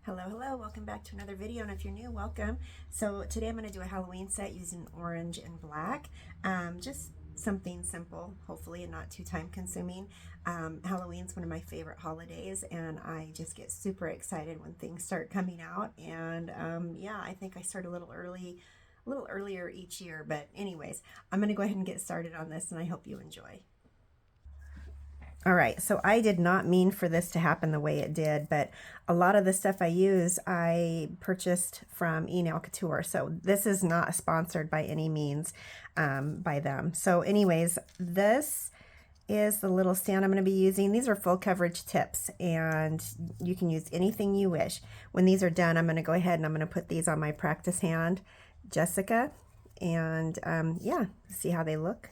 Hello, welcome back to another video, and if you're new, welcome. So today I'm going to do a Halloween set using orange and black, just something simple, hopefully, and not too time consuming. Halloween's one of my favorite holidays, and I just get super excited when things start coming out, and yeah, I think I start a little earlier each year, but anyways, I'm going to go ahead and get started on this, and I hope you enjoy. All right, so I did not mean for this to happen the way it did, but a lot of the stuff I use, I purchased from Enailcouture. So this is not sponsored by any means by them. So anyways, this is the little stand I'm going to be using. These are full coverage tips, and you can use anything you wish. When these are done, I'm going to go ahead and I'm going to put these on my practice hand, Jessica, and yeah, see how they look.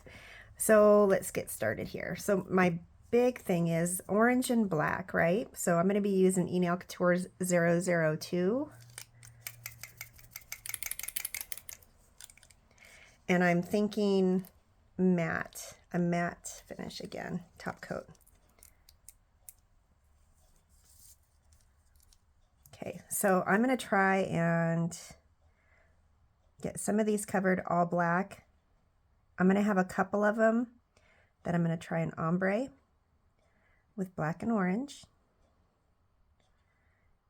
So let's get started here. So my big thing is orange and black, right? So I'm going to be using Enailcouture 002. And I'm thinking matte, a matte finish again, top coat. Okay, so I'm going to try and get some of these covered all black. I'm going to have a couple of them that I'm going to try an ombre with black and orange.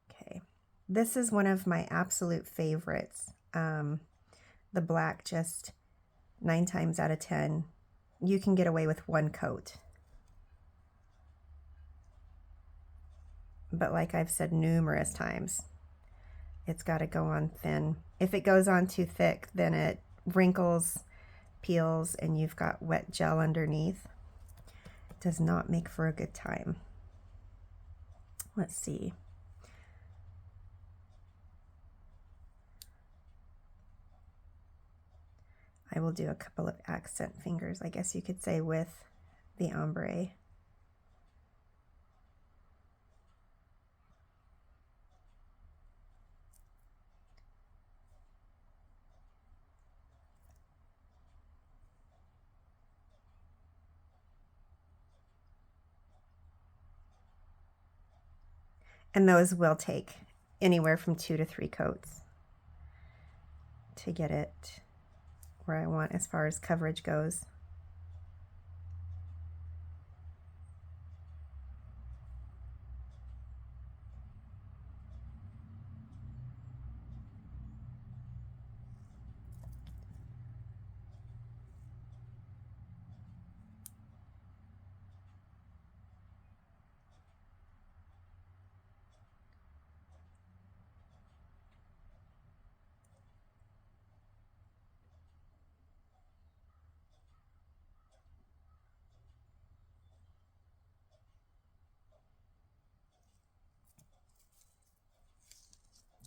Okay, this is one of my absolute favorites. The black, just 9 times out of 10, you can get away with one coat. But like I've said numerous times, it's got to go on thin. If it goes on too thick, then it wrinkles, peels, and you've got wet gel underneath. It does not make for a good time. Let's see. I will do a couple of accent fingers, I guess you could say, with the ombre. And those will take anywhere from 2 to 3 coats to get it where I want as far as coverage goes.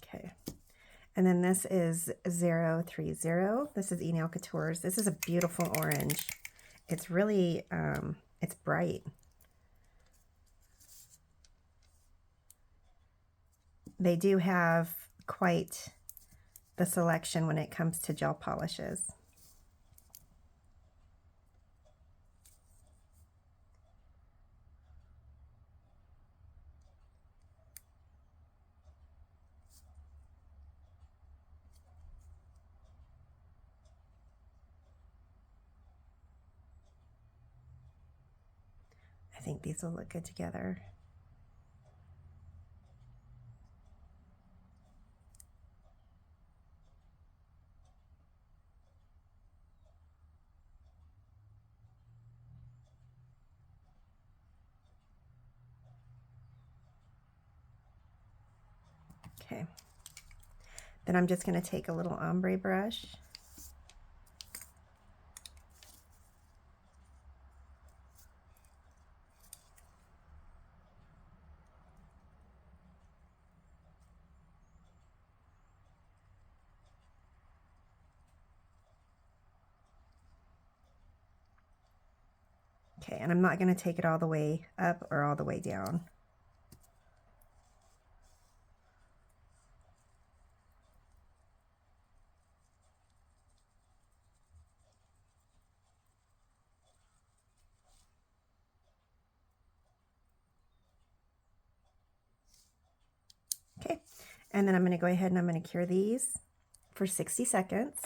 Okay. And then this is 030. This is Enailcouture's. This is a beautiful orange. It's really, it's bright. They do have quite the selection when it comes to gel polishes. I think these will look good together. Okay. Then I'm just going to take a little ombre brush. Okay, and I'm not going to take it all the way up or all the way down. Okay, And then I'm going to go ahead and I'm going to cure these for 60 seconds.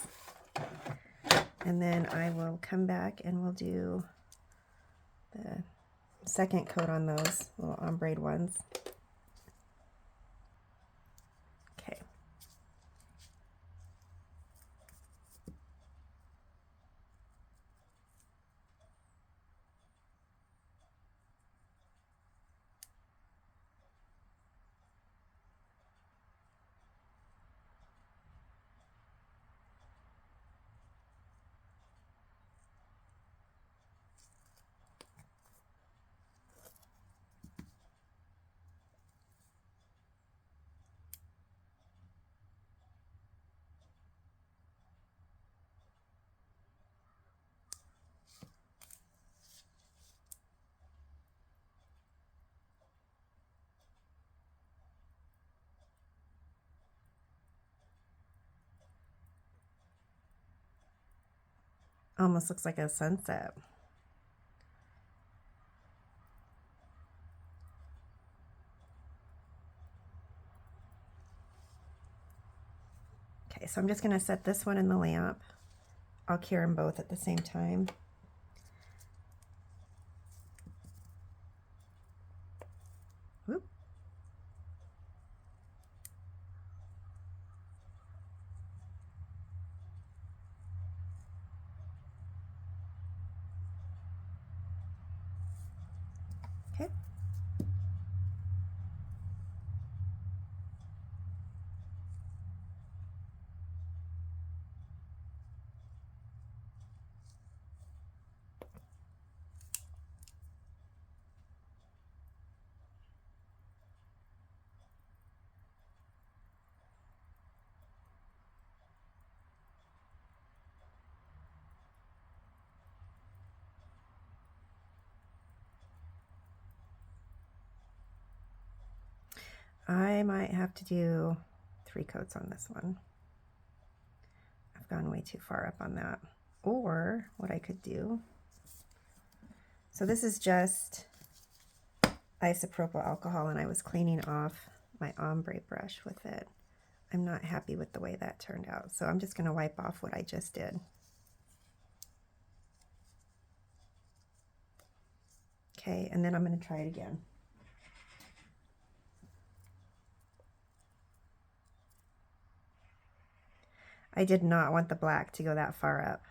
And then I will come back and we'll do the second coat on those little ombre ones. Okay. Almost looks like a sunset. Okay, so I'm just going to set this one in the lamp. I'll cure them both at the same time. Whoop. Okay. I might have to do 3 coats on this one. I've gone way too far up on that. Or what I could do, so this is just isopropyl alcohol and I was cleaning off my ombre brush with it. I'm not happy with the way that turned out, so I'm just going to wipe off what I just did. Okay, and then I'm going to try it again. I did not want the black to go that far up.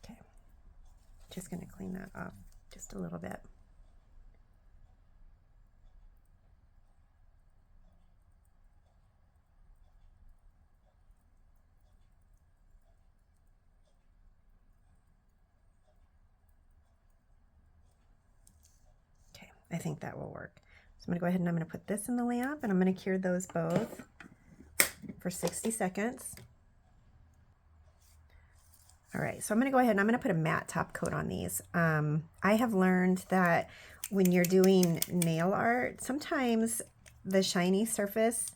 Okay, just going to clean that off just a little bit. I think that will work. So I'm going to go ahead and I'm going to put this in the lamp and I'm going to cure those both for 60 seconds. All right, so I'm going to go ahead and I'm going to put a matte top coat on these. I have learned that when you're doing nail art, sometimes the shiny surface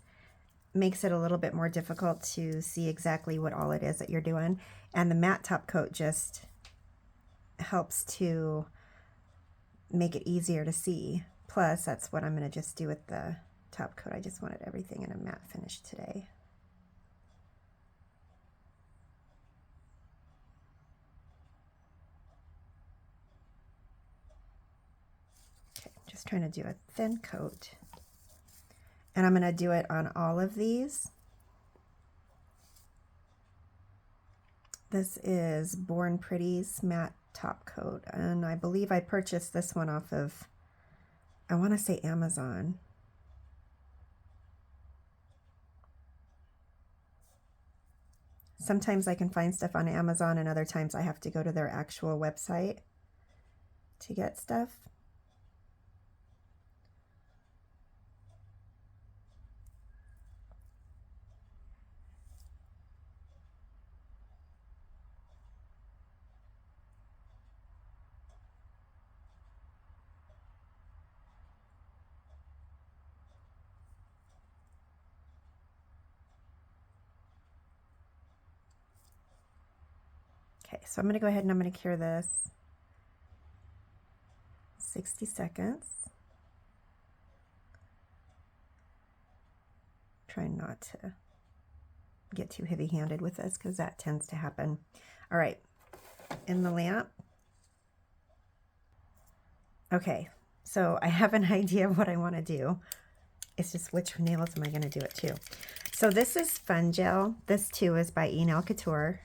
makes it a little bit more difficult to see exactly what all it is that you're doing. And the matte top coat just helps to make it easier to see. Plus, that's what I'm going to just do with the top coat. I just wanted everything in a matte finish today. Okay, just trying to do a thin coat. And I'm going to do it on all of these. This is Born Pretty's matte top coat, and I believe I purchased this one off of, I want to say Amazon. Sometimes I can find stuff on Amazon and other times I have to go to their actual website to get stuff. Okay, so I'm going to go ahead and I'm going to cure this 60 seconds. Try not to get too heavy-handed with this because that tends to happen. All right, in the lamp. Okay, so I have an idea of what I want to do. It's just which nails am I going to do it to. So this is Fun Gel. This too is by Enailcouture.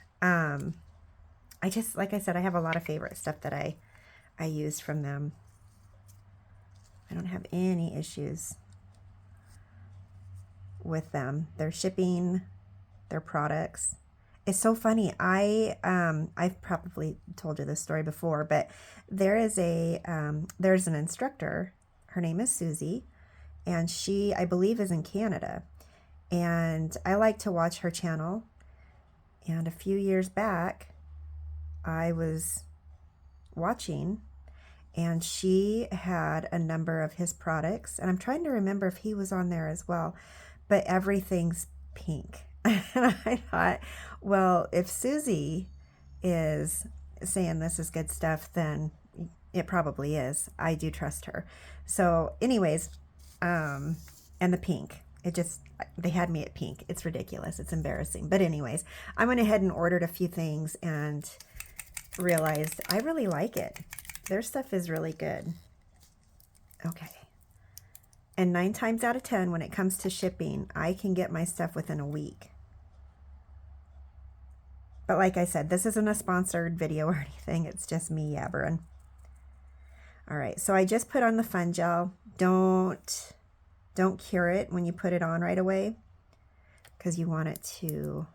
I just, like I said, I have a lot of favorite stuff that I use from them. I don't have any issues with them. Their shipping, their products. It's so funny. I've probably told you this story before, but there's an instructor. Her name is Susie, and she, I believe, is in Canada. And I like to watch her channel. And a few years back, I was watching, and she had a number of his products. And I'm trying to remember if he was on there as well, but everything's pink. And I thought, well, if Susie is saying this is good stuff, then it probably is. I do trust her. So anyways, and the pink, they had me at pink. It's ridiculous. It's embarrassing. But anyways, I went ahead and ordered a few things and realized I really like it. Their stuff is really good. Okay. And 9 times out of 10, when it comes to shipping, I can get my stuff within a week. But like I said, this isn't a sponsored video or anything. It's just me yabbering. All right, so I just put on the Fun Gel. Don't cure it when you put it on right away, because you want it to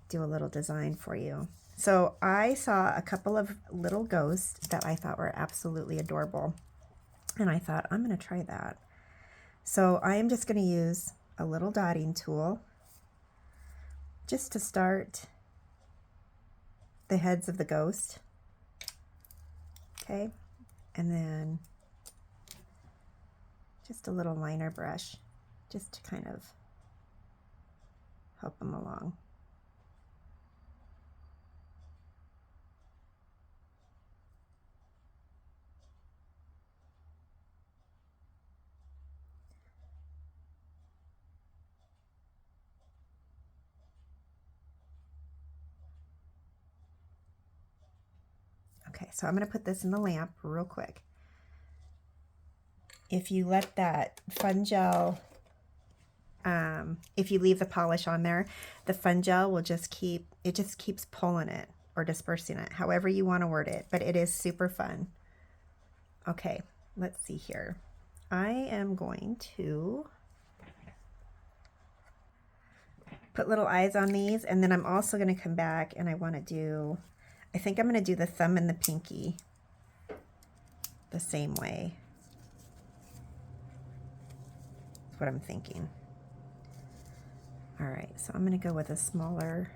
do a little design for you. So I saw a couple of little ghosts that I thought were absolutely adorable. And I thought, I'm going to try that. So I am just going to use a little dotting tool just to start the heads of the ghost. Okay, and then just a little liner brush just to kind of help them along. Okay, so I'm going to put this in the lamp real quick. If you let that Fun Gel, if you leave the polish on there, the Fun Gel will just keeps pulling it or dispersing it, however you want to word it, but it is super fun. Okay, let's see here. I am going to put little eyes on these, and then I'm also going to come back and I think I'm going to do the thumb and the pinky the same way. That's what I'm thinking. All right, so I'm going to go with a smaller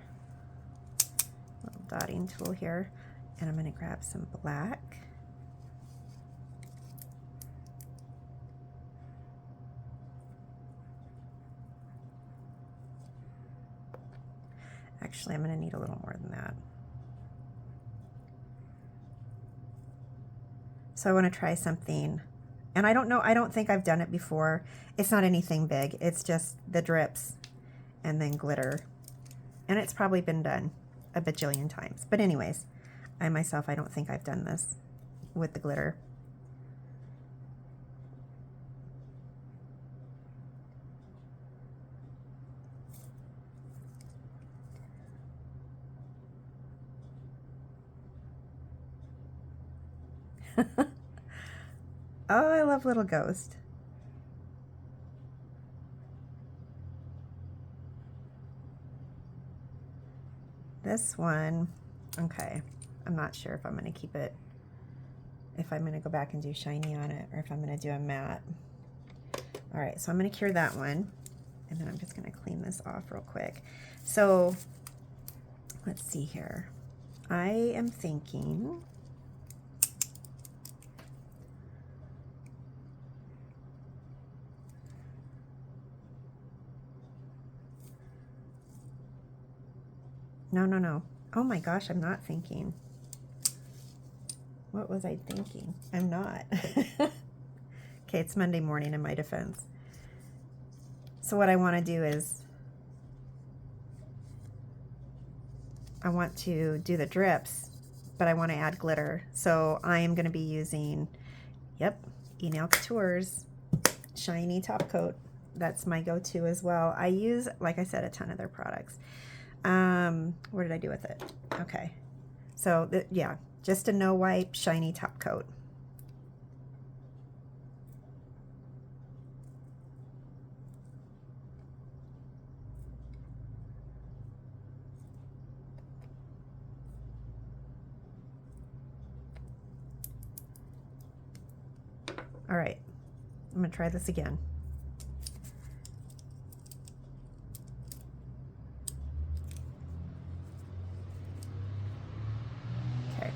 little dotting tool here, and I'm going to grab some black. Actually, I'm going to need a little more than that. So I want to try something, and I don't think I've done it before. It's not anything big. It's just the drips and then glitter. And it's probably been done a bajillion times. But anyways, I don't think I've done this with the glitter. Oh, I love Little Ghost. This one, okay, I'm not sure if I'm going to keep it, if I'm going to go back and do shiny on it, or if I'm going to do a matte. All right, so I'm going to cure that one, and then I'm just going to clean this off real quick. So let's see here. I am thinking no. Oh my gosh, I'm not thinking. What was I thinking? I'm not. Okay, it's Monday morning in my defense. So what I want to do is I want to do the drips, but I want to add glitter. So I am going to be using, yep, Enailcouture's Shiny Top Coat. That's my go-to as well. I use, like I said, a ton of their products. What did I do with it? Okay. So, yeah, just a no-wipe Shiny Top Coat. All right, I'm going to try this again. Okay.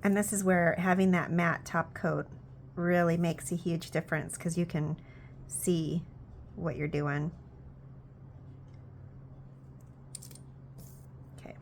And this is where having that matte top coat really makes a huge difference because you can see what you're doing. Okay.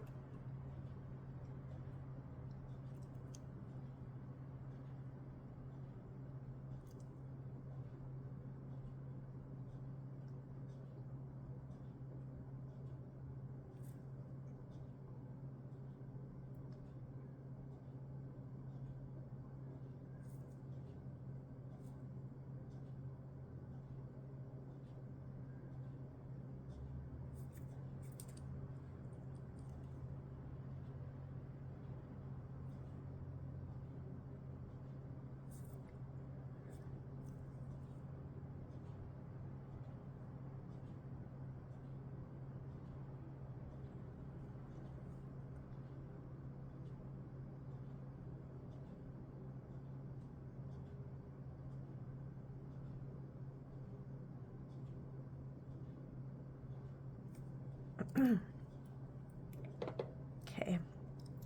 Okay,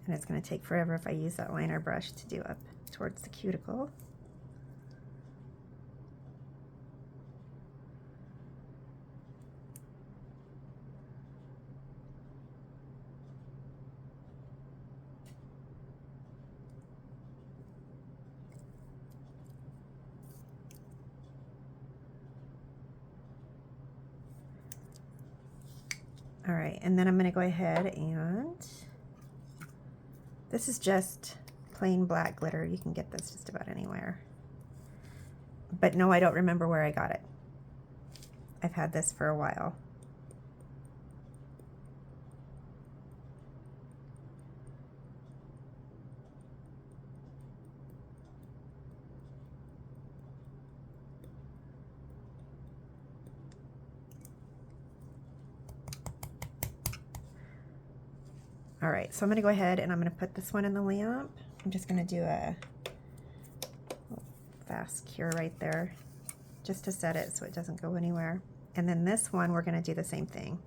and it's going to take forever if I use that liner brush to do up towards the cuticle. All right, and then I'm going to go ahead and this is just plain black glitter. You can get this just about anywhere. But no, I don't remember where I got it. I've had this for a while. All right, so I'm gonna go ahead and I'm gonna put this one in the lamp. I'm just gonna do a fast cure right there, just to set it so it doesn't go anywhere. And then this one, we're gonna do the same thing.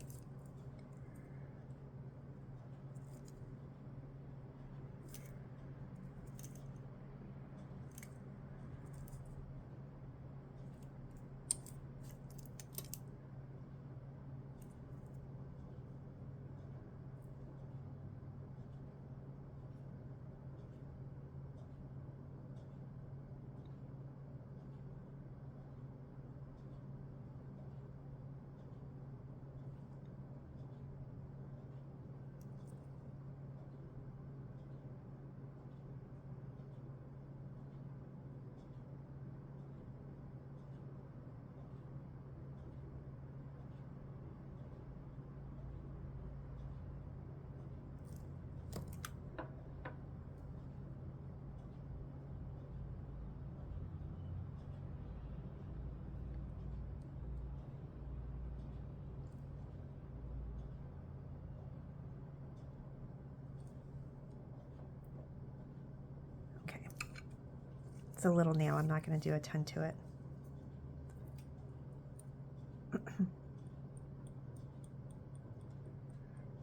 It's a little nail, I'm not going to do a ton to it.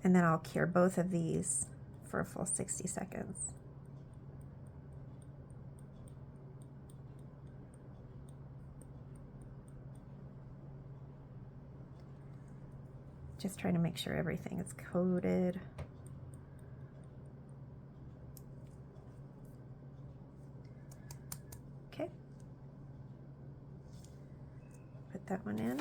And then I'll cure both of these for a full 60 seconds. Just trying to make sure everything is coated. Okay. Put that one in.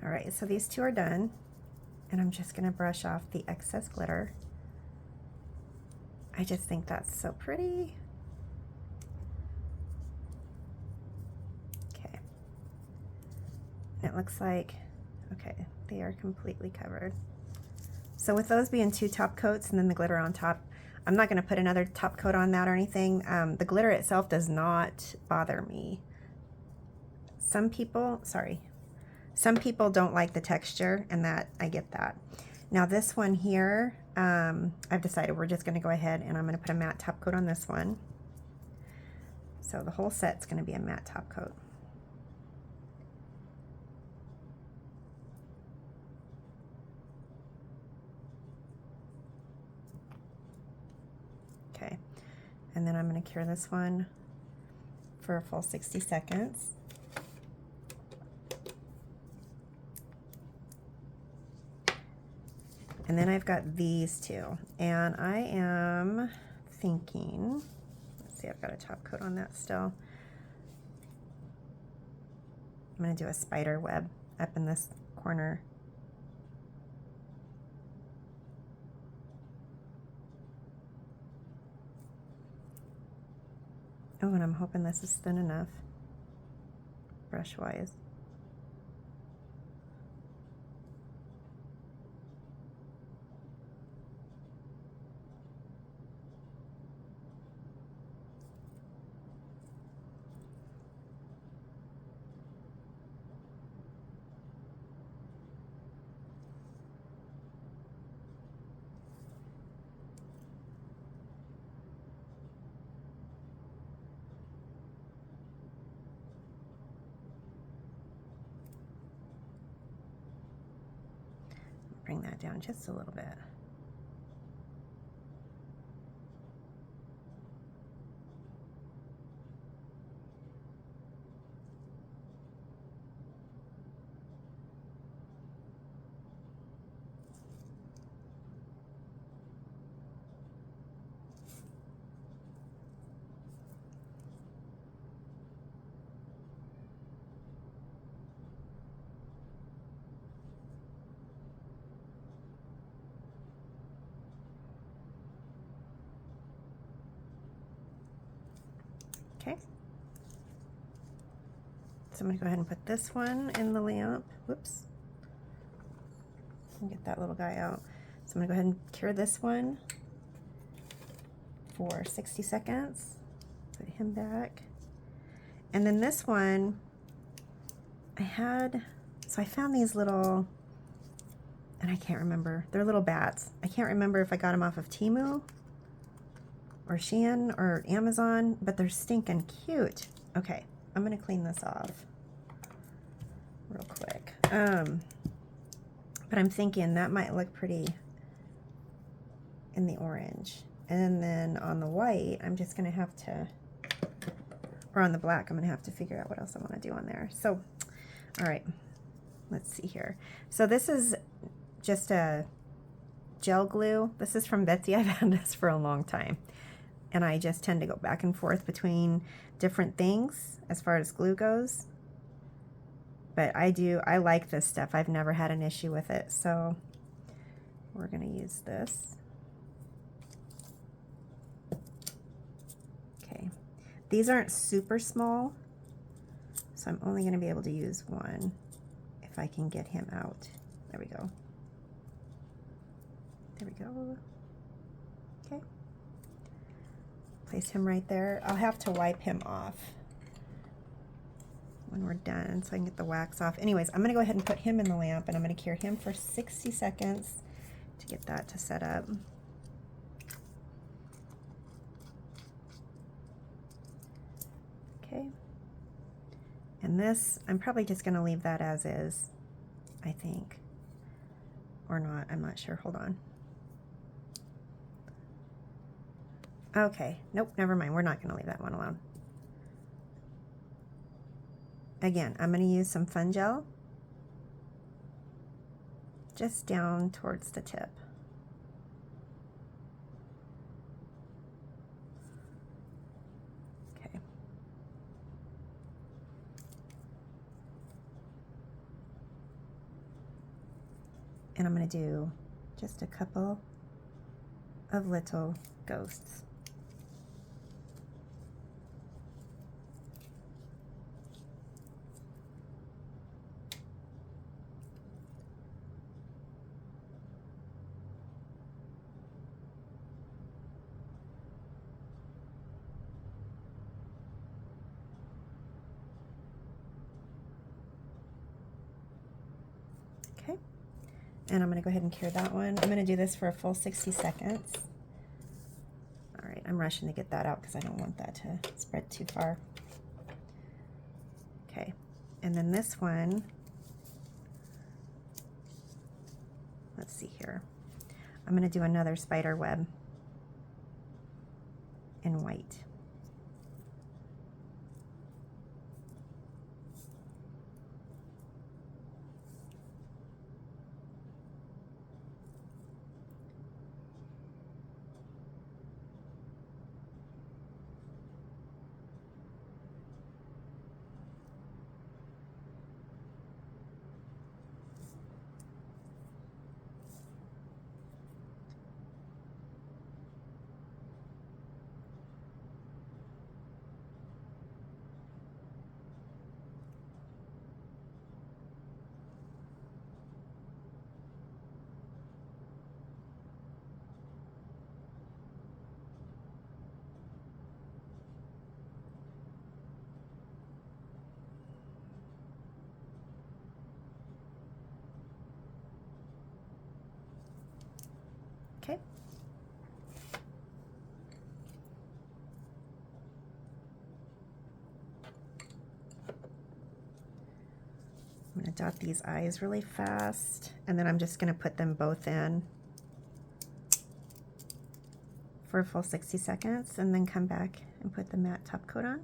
All right, so these two are done, and I'm just gonna brush off the excess glitter. I just think that's so pretty. Okay. It looks like, okay, they are completely covered. So with those being two top coats and then the glitter on top, I'm not gonna put another top coat on that or anything. The glitter itself does not bother me. Some people don't like the texture, and that I get that. Now this one here, I've decided we're just gonna go ahead and I'm gonna put a matte top coat on this one. So the whole set's gonna be a matte top coat. Okay, and then I'm gonna cure this one for a full 60 seconds. And then I've got these two, and I am thinking, let's see, I've got a top coat on that still. I'm gonna do a spider web up in this corner. Oh, and I'm hoping this is thin enough, brush-wise. Bring that down just a little bit. Okay. So I'm going to go ahead and put this one in the lamp. Whoops. Get that little guy out. So I'm going to go ahead and cure this one for 60 seconds. Put him back. And then this one, I found these little, and I can't remember. They're little bats. I can't remember if I got them off of Temu or Shein or Amazon, but they're stinking cute. Okay, I'm gonna clean this off real quick. But I'm thinking that might look pretty in the orange. And then on the white, I'm just gonna have to, or on the black, I'm gonna have to figure out what else I wanna do on there. So, all right, let's see here. So this is just a gel glue. This is from Betsy. I've had this for a long time. And I just tend to go back and forth between different things as far as glue goes. But I like this stuff. I've never had an issue with it. So we're gonna use this. Okay, these aren't super small, so I'm only gonna be able to use one if I can get him out. There we go. There we go. Okay. Place him right there. I'll have to wipe him off when we're done so I can get the wax off. Anyways, I'm gonna go ahead and put him in the lamp, and I'm gonna cure him for 60 seconds to get that to set up. Okay. And this, I'm probably just gonna leave that as is, I think. Or not, I'm not sure, hold on. Okay, nope, never mind. We're not gonna leave that one alone. again, I'm going to use some Fun Gel just down towards the tip. Okay. And I'm going to do just a couple of little ghosts. Okay, and I'm going to go ahead and cure that one. I'm going to do this for a full 60 seconds. All right, I'm rushing to get that out because I don't want that to spread too far. Okay, and then this one, let's see here. I'm going to do another spider web in white. Okay. I'm going to dot these eyes really fast, and then I'm just going to put them both in for a full 60 seconds, and then come back and put the matte top coat on.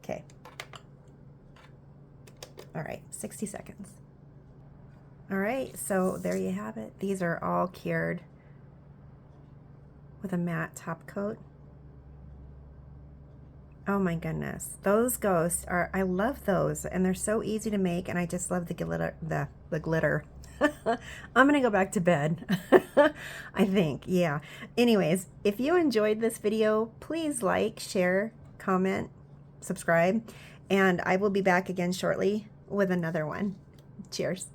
Okay. All right, 60 seconds. All right, so there you have it. These are all cured with a matte top coat. Oh my goodness, those ghosts are, I love those, and they're so easy to make, and I just love the glitter, the glitter. I'm gonna go back to bed. I think, yeah. Anyways, if you enjoyed this video, please like, share, comment, subscribe, and I will be back again shortly with another one. Cheers.